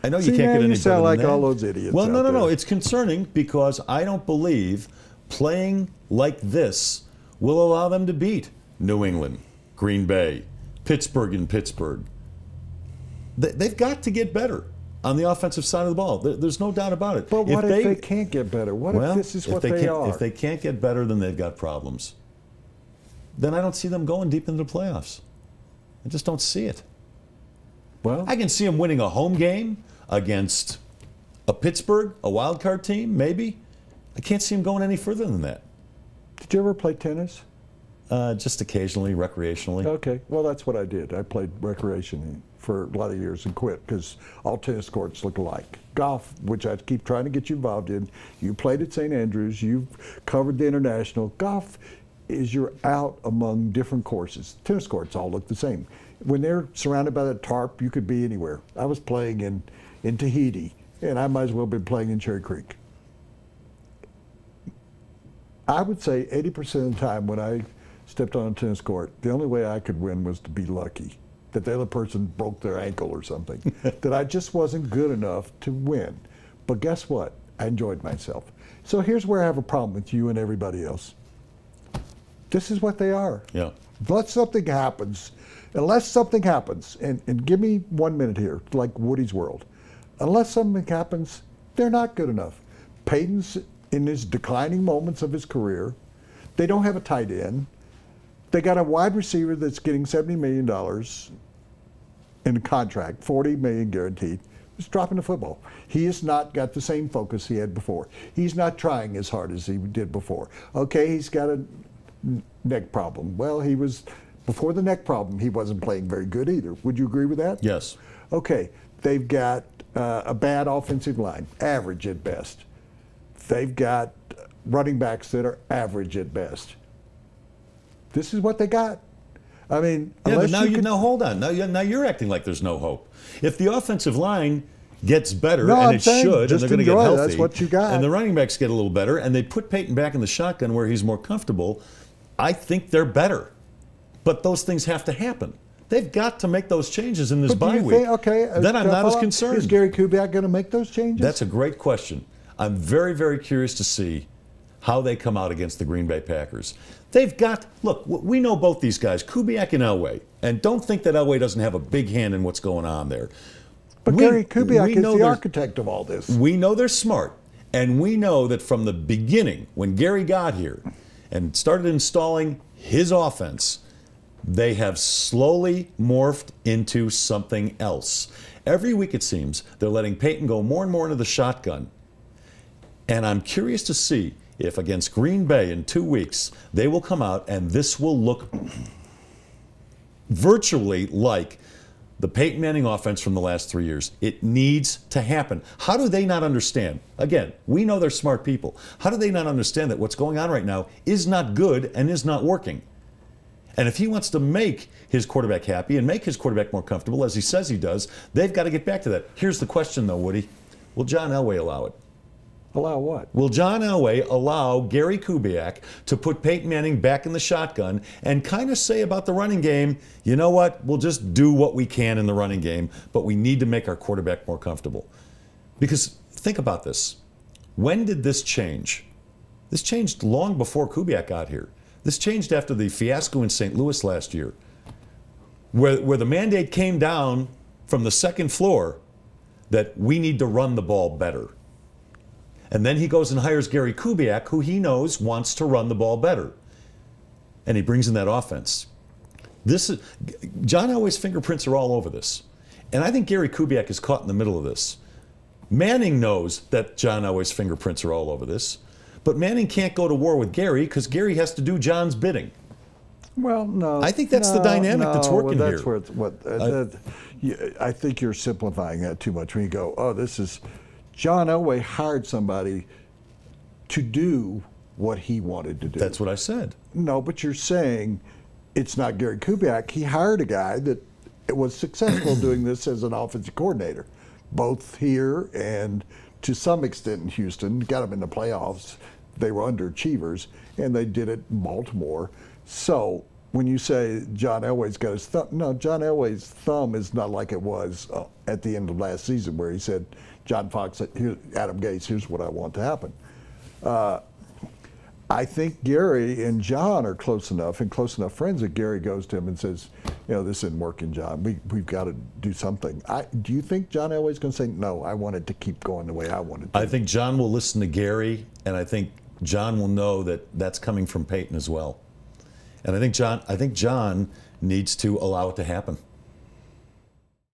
I know you can't get any you sound better like than all that. those idiots. Well, out no. there. It's concerning because I don't believe playing like this will allow them to beat New England, Green Bay, Pittsburgh and Pittsburgh. They've got to get better on the offensive side of the ball. There's no doubt about it. But what if they can't get better? What if this is what they are? If they can't get better, then they've got problems. Then I don't see them going deep into the playoffs. I just don't see it. Well, I can see them winning a home game against a Pittsburgh, a wild card team, maybe. I can't see them going any further than that. did you ever play tennis? Just occasionally, recreationally. Okay, well, that's what I did. I played recreation for a lot of years and quit because all tennis courts look alike. Golf, which I keep trying to get you involved in, you played at St. Andrews, you've covered the International. Golf is you're out among different courses. Tennis courts all look the same. When they're surrounded by that tarp, you could be anywhere. I was playing in Tahiti, and I might as well have been playing in Cherry Creek. I would say 80% of the time when I stepped on a tennis court, the only way I could win was to be lucky, that the other person broke their ankle or something, that I just wasn't good enough to win. But guess what? I enjoyed myself. So here's where I have a problem with you and everybody else. This is what they are. Yeah. Unless something happens, and give me 1 minute here, like Woody's World. Unless something happens, they're not good enough. Peyton's in his declining moments of his career. They don't have a tight end. They got a wide receiver that's getting $70 million in a contract, $40 million guaranteed. He's dropping the football. He has not got the same focus he had before. He's not trying as hard as he did before. Okay, he's got a neck problem. Well, before the neck problem, he wasn't playing very good either. Would you agree with that? Yes. Okay, they've got a bad offensive line, average at best. They've got running backs that are average at best. This is what they got. I mean, yeah, but now hold on. Now you're acting like there's no hope. If the offensive line gets better, and it should, and they're going to get healthy, that's what you got. And the running backs get a little better, and they put Peyton back in the shotgun where he's more comfortable, I think they're better. But those things have to happen. They've got to make those changes in this bye week. Then I'm not as concerned. Is Gary Kubiak going to make those changes? That's a great question. I'm very, very curious to see how they come out against the Green Bay Packers. They've got, look, we know both these guys, Kubiak and Elway, and don't think that Elway doesn't have a big hand in what's going on there. But Gary Kubiak is the architect of all this. We know they're smart, and we know that from the beginning, when Gary got here and started installing his offense, they have slowly morphed into something else. Every week, it seems, they're letting Peyton go more and more into the shotgun. And I'm curious to see if against Green Bay in 2 weeks, they will come out and this will look virtually like the Peyton Manning offense from the last 3 years. It needs to happen. How do they not understand? Again, we know they're smart people. How do they not understand that what's going on right now is not good and is not working? And if he wants to make his quarterback happy and make his quarterback more comfortable, as he says he does, they've got to get back to that. Here's the question, though, Woody. Will John Elway allow it? Allow what? Will John Elway allow Gary Kubiak to put Peyton Manning back in the shotgun and kind of say about the running game, you know what, we'll just do what we can in the running game, but we need to make our quarterback more comfortable? Because think about this. When did this change? This changed long before Kubiak got here. This changed after the fiasco in St. Louis last year, where the mandate came down from the second floor that we need to run the ball better. And then he goes and hires Gary Kubiak, who he knows wants to run the ball better. And he brings in that offense. John Elway's fingerprints are all over this. And I think Gary Kubiak is caught in the middle of this. Manning knows that John Elway's fingerprints are all over this. But Manning can't go to war with Gary because Gary has to do John's bidding. Well, no. I think that's the dynamic that's working that's here. I think you're simplifying that too much when you go, oh, this is... John Elway hired somebody to do what he wanted to do. That's what I said. No, but you're saying it's not Gary Kubiak. He hired a guy that was successful doing this as an offensive coordinator, both here and to some extent in Houston. Got them in the playoffs. They were underachievers, and they did it in Baltimore. So when you say John Elway's got his thumb, no, John Elway's thumb is not like it was at the end of last season where he said, John Fox said, here, Adam Gase, here's what I want to happen. I think Gary and John are close enough and close enough friends that Gary goes to him and says, you know, this isn't working, John. We've got to do something. Do you think John Elway's going to say, no, I want it to keep going the way I want it to? I think John will listen to Gary, and I think John will know that that's coming from Peyton as well. And I think John needs to allow it to happen.